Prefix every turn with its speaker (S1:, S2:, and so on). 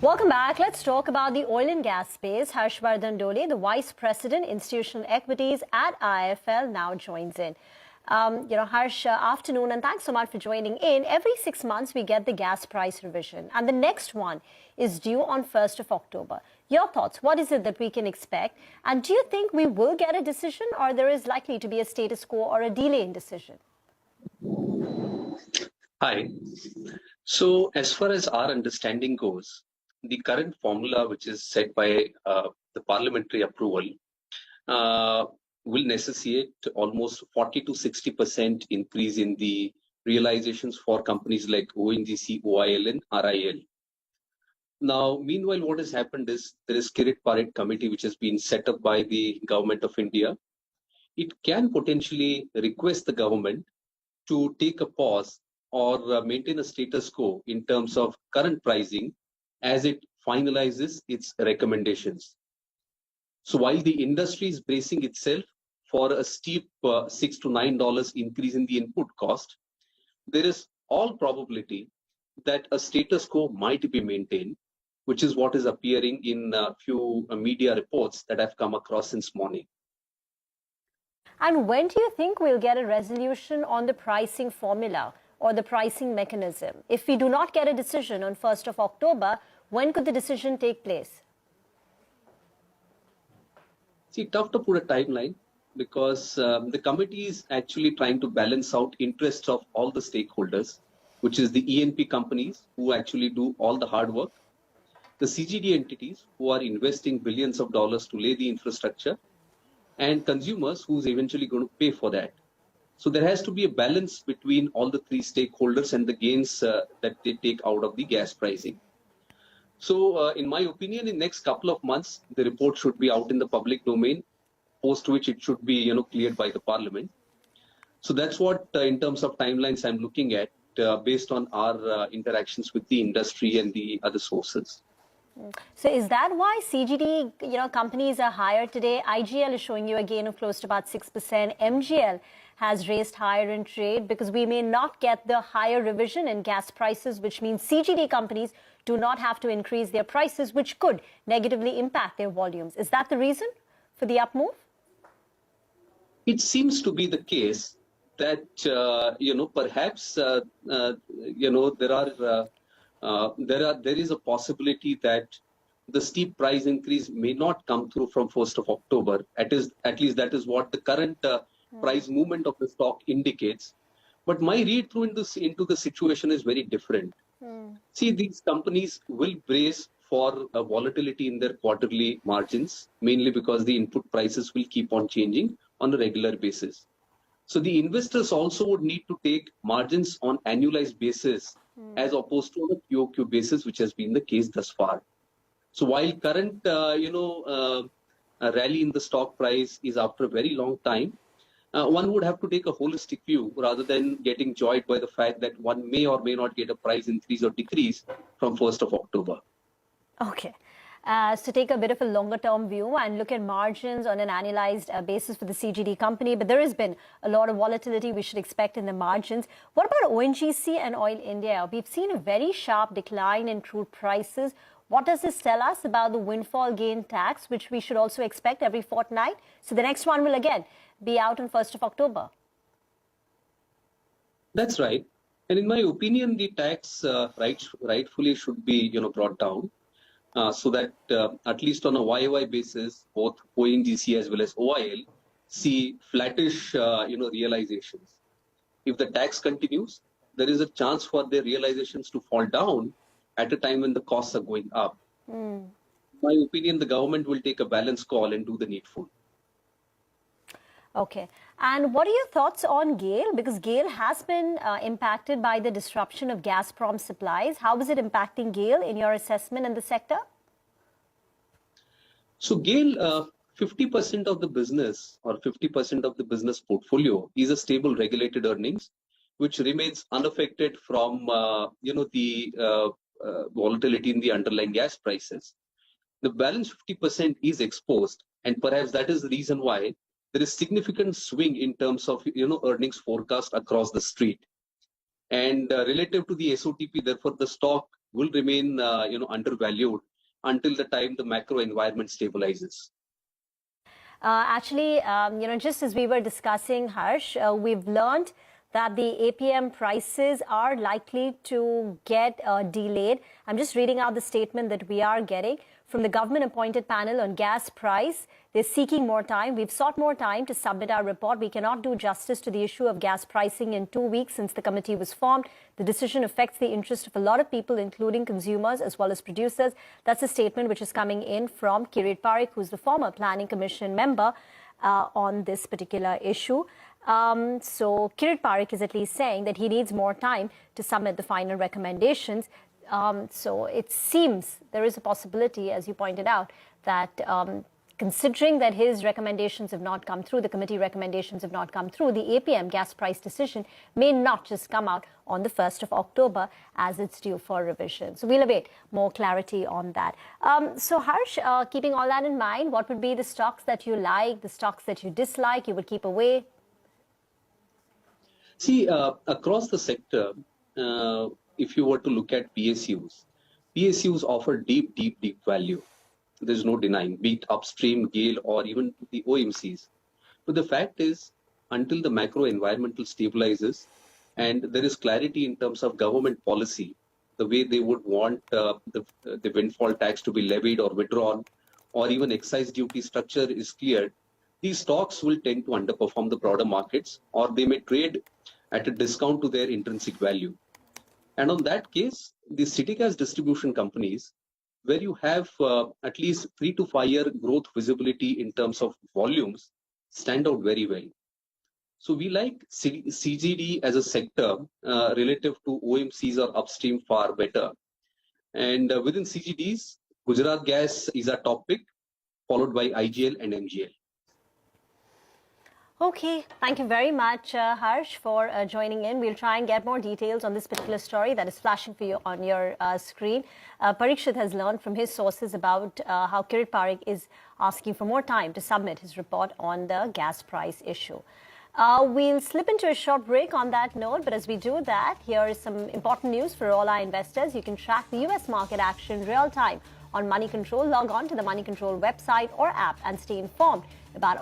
S1: Welcome back. Let's talk about the oil and gas space. Harshvardhan Dole, the Vice President, Institutional Equities at IIFL, now joins in. Harsh, afternoon, and thanks so much for joining in. Every 6 months, we get the gas price revision, and the next one is due on 1st of October. Your thoughts? What is it that we can expect? And do you think we will get a decision, or there is likely to be a status quo or a delay in decision?
S2: Hi. So, as far as our understanding goes, the current formula, which is set by the parliamentary approval, will necessitate almost 40 to 60% increase in the realizations for companies like ONGC, OIL, and RIL. Now, meanwhile, what has happened is there is Kirit Parikh committee, which has been set up by the government of India. It can potentially request the government to take a pause or maintain a status quo in terms of current pricing as it finalizes its recommendations. So while the industry is bracing itself for a steep $6 to $9 increase in the input cost, there is all probability that a status quo might be maintained, which is what is appearing in a few media reports that I've come across since morning.
S1: And when do you think we'll get a resolution on the pricing formula or the pricing mechanism? If we do not get a decision on 1st of October, when could the decision take place?
S2: See, tough to put a timeline because the committee is actually trying to balance out interests of all the stakeholders, which is the E&P companies who actually do all the hard work, the CGD entities who are investing billions of dollars to lay the infrastructure, and consumers who's eventually going to pay for that. So there has to be a balance between all the three stakeholders and the gains that they take out of the gas pricing. So in my opinion, in next couple of months, the report should be out in the public domain, post which it should be cleared by the parliament. So that's what in terms of timelines I'm looking at based on our interactions with the industry and the other sources.
S1: So is that why CGD companies are higher today? IGL is showing you a gain of close to about 6%. MGL has raised higher in trade because we may not get the higher revision in gas prices, which means CGD companies do not have to increase their prices, which could negatively impact their volumes. Is that the reason for the up move?
S2: It seems to be the case that, perhaps, there is a possibility that the steep price increase may not come through from 1st of October. At least that is what the current price movement of the stock indicates. But my read through into the situation is very different. See, these companies will brace for a volatility in their quarterly margins, mainly because the input prices will keep on changing on a regular basis. So the investors also would need to take margins on annualized basis as opposed to on a QOQ basis, which has been the case thus far. So while current, rally in the stock price is after a very long time, one would have to take a holistic view rather than getting joyed by the fact that one may or may not get a price increase or decrease from 1st of October.
S1: Okay. So take a bit of a longer term view and look at margins on an annualized basis for the CGD company. But there has been a lot of volatility we should expect in the margins. What about ONGC and Oil India? We've seen a very sharp decline in crude prices. What does this tell us about the windfall gain tax, which we should also expect every fortnight? So the next one will again be out on 1st of October.
S2: That's right. And in my opinion, the tax rightfully should be brought down. So that at least on a YOY basis, both ONGC as well as OIL see flattish, realizations. If the tax continues, there is a chance for their realizations to fall down at a time when the costs are going up. In my opinion, the government will take a balanced call and do the needful.
S1: Okay. And what are your thoughts on GAIL? Because GAIL has been impacted by the disruption of Gazprom supplies. How is it impacting GAIL in your assessment in the sector?
S2: So GAIL, 50% of the business or 50% of the business portfolio is a stable regulated earnings, which remains unaffected from, the volatility in the underlying gas prices. The balance 50% is exposed, and perhaps that is the reason why there is significant swing in terms of earnings forecast across the street. And relative to the SOTP, therefore the stock will remain undervalued until the time the macro environment stabilizes.
S1: Actually, just as we were discussing, Harsh, we've learned that the APM prices are likely to get delayed. I'm just reading out the statement that we are getting from the government-appointed panel on gas price. They're seeking more time. We've sought more time to submit our report. We cannot do justice to the issue of gas pricing in 2 weeks since the committee was formed. The decision affects the interest of a lot of people, including consumers as well as producers. That's a statement which is coming in from Kirit Parikh, who's the former Planning Commission member on this particular issue. So Kirit Parikh is at least saying that he needs more time to submit the final recommendations. So it seems there is a possibility, as you pointed out, that considering that his recommendations have not come through, the committee recommendations have not come through, the APM gas price decision may not just come out on the 1st of October as it's due for revision. So we'll await more clarity on that. So Harsh, keeping all that in mind, what would be the stocks that you like, the stocks that you dislike, you would keep away?
S2: See, across the sector, if you were to look at PSUs offer deep value. There's no denying, be it upstream, GAIL, or even the OMCs. But the fact is, until the macro environmental stabilizes and there is clarity in terms of government policy, the way they would want the windfall tax to be levied or withdrawn, or even excise duty structure is cleared, these stocks will tend to underperform the broader markets, or they may trade at a discount to their intrinsic value. And on that case, the city gas distribution companies, where you have at least 3 to 5 year growth visibility in terms of volumes, stand out very well. So we like CGD as a sector relative to OMCs or upstream far better. And within CGDs, Gujarat Gas is our top pick, followed by IGL and MGL.
S1: Okay, thank you very much, Harsh, for joining in. We'll try and get more details on this particular story that is flashing for you on your screen. Parikshit has learned from his sources about how Kirit Parikh is asking for more time to submit his report on the gas price issue. We'll slip into a short break on that note, but as we do that, here is some important news for all our investors. You can track the US market action real time on Money Control. Log on to the Money Control website or app and stay informed about